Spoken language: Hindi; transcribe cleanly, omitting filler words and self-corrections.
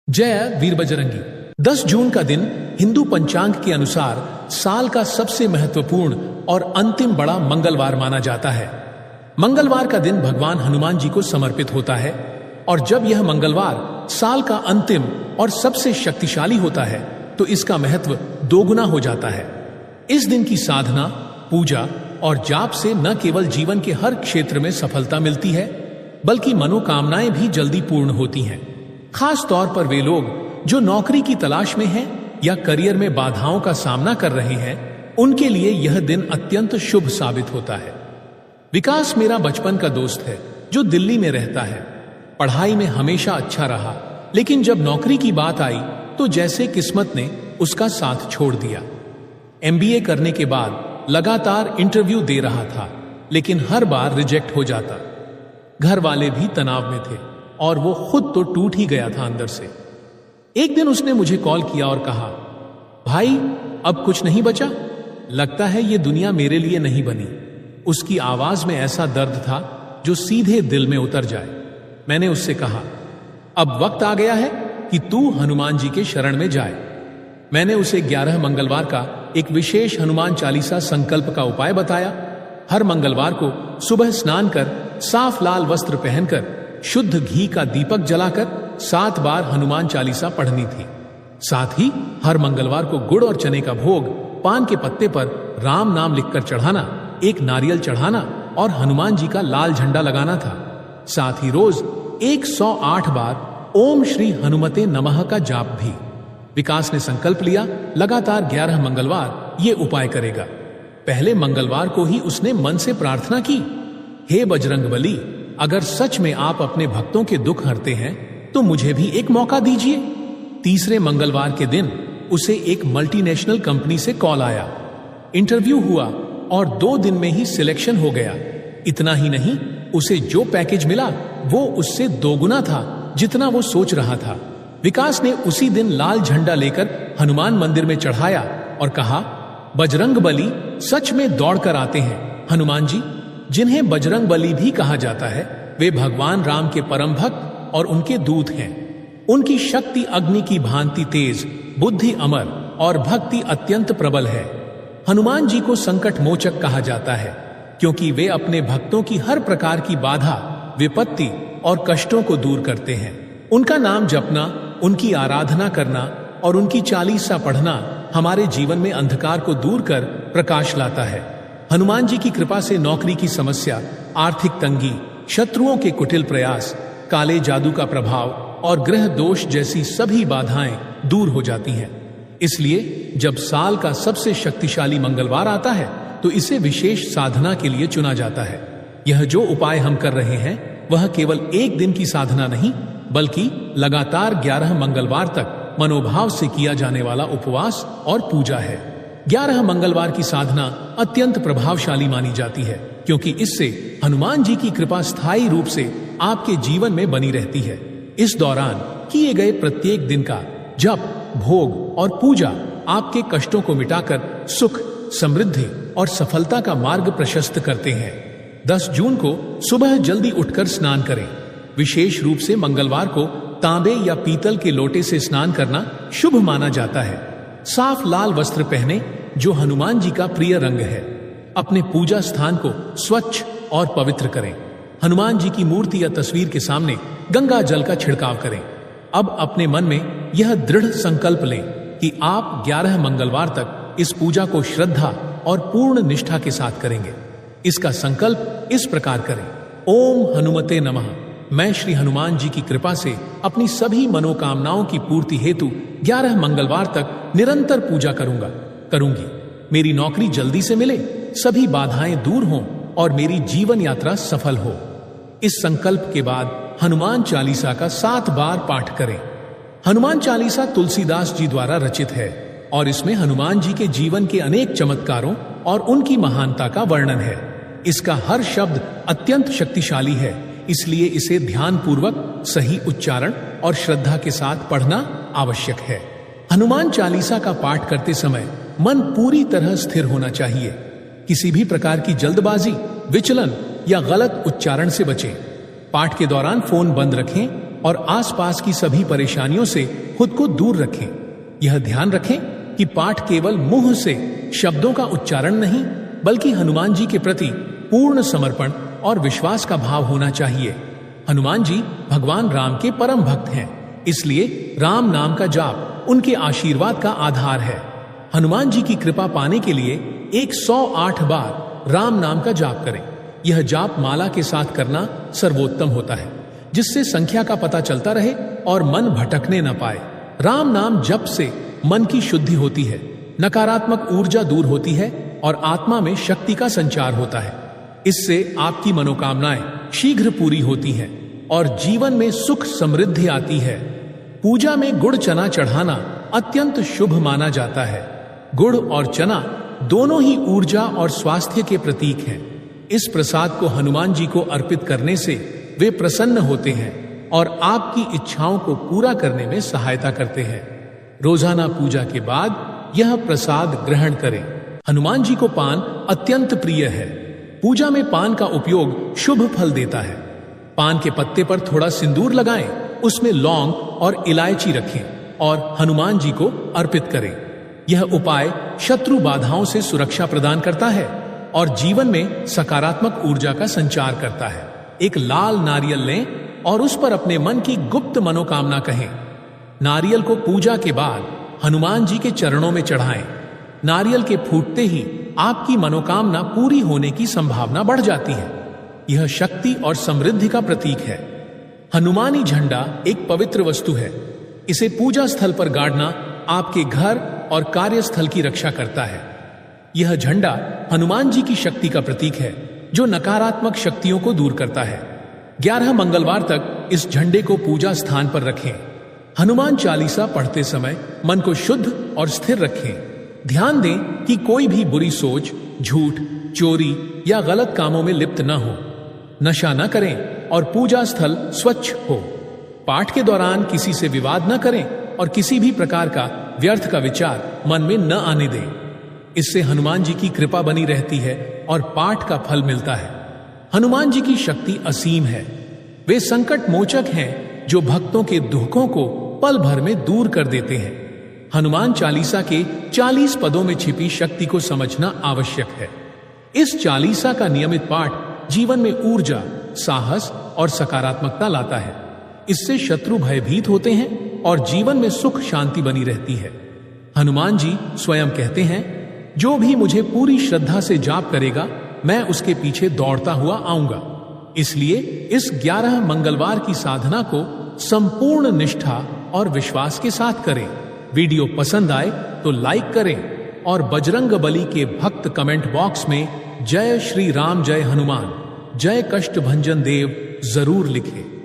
जय वीर बजरंगी। 10 जून का दिन हिंदू पंचांग के अनुसार साल का सबसे महत्वपूर्ण और अंतिम बड़ा मंगलवार माना जाता है। मंगलवार का दिन भगवान हनुमान जी को समर्पित होता है और जब यह मंगलवार साल का अंतिम और सबसे शक्तिशाली होता है तो इसका महत्व दोगुना हो जाता है। इस दिन की साधना, पूजा और जाप से न केवल जीवन के हर क्षेत्र में सफलता मिलती है बल्कि मनोकामनाएं भी जल्दी पूर्ण होती हैं। खास तौर पर वे लोग जो नौकरी की तलाश में हैं या करियर में बाधाओं का सामना कर रहे हैं, उनके लिए यह दिन अत्यंत शुभ साबित होता है। विकास मेरा बचपन का दोस्त है जो दिल्ली में रहता है। पढ़ाई में हमेशा अच्छा रहा, लेकिन जब नौकरी की बात आई तो जैसे किस्मत ने उसका साथ छोड़ दिया। MBA करने के बाद लगातार इंटरव्यू दे रहा था, लेकिन हर बार रिजेक्ट हो जाता। घर वाले भी तनाव में थे और वो खुद तो टूट ही गया था अंदर से। एक दिन उसने मुझे कॉल किया और कहा, भाई अब कुछ नहीं बचा, लगता है ये दुनिया मेरे लिए नहीं बनी। उसकी आवाज में ऐसा दर्द था जो सीधे दिल में उतर जाए। मैंने उससे कहा, अब वक्त आ गया है कि तू हनुमान जी के शरण में जाए। मैंने उसे 11 मंगलवार का एक विशेष हनुमान चालीसा संकल्प का उपाय बताया। हर मंगलवार को सुबह स्नान कर, साफ लाल वस्त्र पहनकर, शुद्ध घी का दीपक जलाकर 7 बार हनुमान चालीसा पढ़नी थी। साथ ही हर मंगलवार को गुड़ और चने का भोग पान के पत्ते पर राम नाम लिखकर चढ़ाना, एक नारियल चढ़ाना और हनुमान जी का लाल झंडा लगाना था। साथ ही रोज 108 बार ओम श्री हनुमते नमः का जाप भी। विकास ने संकल्प लिया, लगातार 11 मंगलवार ये उपाय करेगा। पहले मंगलवार को ही उसने मन से प्रार्थना की, हे बजरंगबली, अगर सच में आप अपने भक्तों के दुख हरते हैं तो मुझे भी एक मौका दीजिए। तीसरे मंगलवार के दिन उसे एक मल्टीनेशनल कंपनी से कॉल आया। इंटरव्यू हुआ और 2 दिन में ही सिलेक्शन हो गया। इतना ही नहीं, उसे जो पैकेज मिला वो उससे दोगुना था जितना वो सोच रहा था। विकास ने उसी दिन लाल झंडा लेकर हनुमान मंदिर में चढ़ाया और कहा, बजरंगबली सच में दौड़कर आते हैं। हनुमान जी, जिन्हें बजरंगबली भी कहा जाता है, वे भगवान राम के परम भक्त और उनके दूत हैं। उनकी शक्ति अग्नि की भांति तेज, बुद्धि अमर और भक्ति अत्यंत प्रबल है। हनुमान जी को संकट मोचक कहा जाता है क्योंकि वे अपने भक्तों की हर प्रकार की बाधा, विपत्ति और कष्टों को दूर करते हैं। उनका नाम जपना, उनकी आराधना करना और उनकी चालीसा पढ़ना हमारे जीवन में अंधकार को दूर कर प्रकाश लाता है। हनुमान जी की कृपा से नौकरी की समस्या, आर्थिक तंगी, शत्रुओं के कुटिल प्रयास, काले जादू का प्रभाव और ग्रह दोष जैसी सभी बाधाएं दूर हो जाती हैं। इसलिए जब साल का सबसे शक्तिशाली मंगलवार आता है तो इसे विशेष साधना के लिए चुना जाता है। यह जो उपाय हम कर रहे हैं वह केवल एक दिन की साधना नहीं बल्कि लगातार 11 मंगलवार तक मनोभाव से किया जाने वाला उपवास और पूजा है। 11 मंगलवार की साधना अत्यंत प्रभावशाली मानी जाती है क्योंकि इससे हनुमान जी की कृपा स्थायी रूप से आपके जीवन में बनी रहती है। इस दौरान किए गए प्रत्येक दिन का जप, भोग और पूजा आपके कष्टों को मिटाकर सुख, समृद्धि और सफलता का मार्ग प्रशस्त करते हैं। 10 जून को सुबह जल्दी उठकर स्नान करें। विशेष रूप से मंगलवार को तांबे या पीतल के लोटे से स्नान करना शुभ माना जाता है। साफ लाल वस्त्र पहने जो हनुमान जी का प्रिय रंग है। अपने पूजा स्थान को स्वच्छ और पवित्र करें। हनुमान जी की मूर्ति या तस्वीर के सामने गंगा जल का छिड़काव करें। अब अपने मन में यह दृढ़ संकल्प लें कि आप 11 मंगलवार तक इस पूजा को श्रद्धा और पूर्ण निष्ठा के साथ करेंगे। इसका संकल्प इस प्रकार करें, ओम हनुमते नमः। मैं श्री हनुमान जी की कृपा से अपनी सभी मनोकामनाओं की पूर्ति हेतु 11 मंगलवार तक निरंतर पूजा करूंगी। मेरी नौकरी जल्दी से मिले, सभी बाधाएं दूर हों और मेरी जीवन यात्रा सफल हो। इस संकल्प के बाद हनुमान चालीसा का 7 बार पाठ करें। हनुमान चालीसा तुलसीदास जी द्वारा रचित है और इसमें हनुमान जी के जीवन के अनेक चमत्कारों और उनकी महानता का वर्णन है। इसका हर शब्द अत्यंत शक्तिशाली है, इसलिए इसे ध्यान पूर्वक, सही उच्चारण और श्रद्धा के साथ पढ़ना आवश्यक है। हनुमान चालीसा का पाठ करते समय मन पूरी तरह स्थिर होना चाहिए। किसी भी प्रकार की जल्दबाजी, विचलन या गलत उच्चारण से बचें। पाठ के दौरान फोन बंद रखें और आसपास की सभी परेशानियों से खुद को दूर रखें। यह ध्यान रखें कि पाठ केवल मुंह से शब्दों का उच्चारण नहीं, बल्कि हनुमान जी के प्रति पूर्ण समर्पण और विश्वास का भाव होना चाहिए। हनुमान जी भगवान राम के परम भक्त हैं, इसलिए राम नाम का जाप उनके आशीर्वाद का आधार है। हनुमान जी की कृपा पाने के लिए 108 बार राम नाम का जाप करें। यह जाप माला के साथ करना सर्वोत्तम होता है, जिससे संख्या का पता चलता रहे और मन भटकने न पाए। राम नाम जप से मन की शुद्धि होती है, नकारात्मक ऊर्जा दूर होती है और आत्मा में शक्ति का संचार होता है। इससे आपकी मनोकामनाएं शीघ्र पूरी होती हैं और जीवन में सुख समृद्धि आती है। पूजा में गुड़ चना चढ़ाना अत्यंत शुभ माना जाता है। गुड़ और चना दोनों ही ऊर्जा और स्वास्थ्य के प्रतीक हैं। इस प्रसाद को हनुमान जी को अर्पित करने से वे प्रसन्न होते हैं और आपकी इच्छाओं को पूरा करने में सहायता करते हैं। रोजाना पूजा के बाद यह प्रसाद ग्रहण करें। हनुमान जी को पान अत्यंत प्रिय है। पूजा में पान का उपयोग शुभ फल देता है। पान के पत्ते पर थोड़ा सिंदूर लगाएं, उसमें लौंग और इलायची रखें और हनुमान जी को अर्पित करें। यह उपाय शत्रु बाधाओं से सुरक्षा प्रदान करता है और जीवन में सकारात्मक ऊर्जा का संचार करता है। एक लाल नारियल लें और उस पर अपने मन की गुप्त मनोकामना कहें। नारियल को पूजा के बाद हनुमान जी के चरणों में चढ़ाएं। नारियल के फूटते ही आपकी मनोकामना पूरी होने की संभावना बढ़ जाती है। यह शक्ति और समृद्धि का प्रतीक है। हनुमानी झंडा एक पवित्र वस्तु है। इसे पूजा स्थल पर गाड़ना आपके घर और कार्यस्थल की रक्षा करता है। यह झंडा हनुमान जी की शक्ति का प्रतीक है, जो नकारात्मक शक्तियों को दूर करता है। 11 मंगलवार तक इस झंडे को पूजा स्थान पर रखें। हनुमान चालीसा पढ़ते समय मन को शुद्ध और स्थिर रखें। ध्यान दें कि कोई भी बुरी सोच, झूठ, चोरी या गलत कामों में लिप्त न हो। नशा न करें और पूजा स्थल स्वच्छ हो। पाठ के दौरान किसी से विवाद न करें और किसी भी प्रकार का व्यर्थ का विचार मन में न आने दें। इससे हनुमान जी की कृपा बनी रहती है और पाठ का फल मिलता है। हनुमान जी की शक्ति असीम है। वे संकट मोचक हैं, जो भक्तों के दुखों को पल भर में दूर कर देते हैं। हनुमान चालीसा के 40 पदों में छिपी शक्ति को समझना आवश्यक है। इस चालीसा का नियमित पाठ जीवन में ऊर्जा, साहस और सकारात्मकता लाता है। इससे शत्रु भयभीत होते हैं और जीवन में सुख शांति बनी रहती है। हनुमान जी स्वयं कहते हैं, जो भी मुझे पूरी श्रद्धा से जाप करेगा, मैं उसके पीछे दौड़ता हुआ आऊंगा। इसलिए इस 11 मंगलवार की साधना को संपूर्ण निष्ठा और विश्वास के साथ करें। वीडियो पसंद आए तो लाइक करें और बजरंग बली के भक्त कमेंट बॉक्स में जय श्री राम, जय हनुमान, जय कष्ट भंजन देव जरूर लिखें।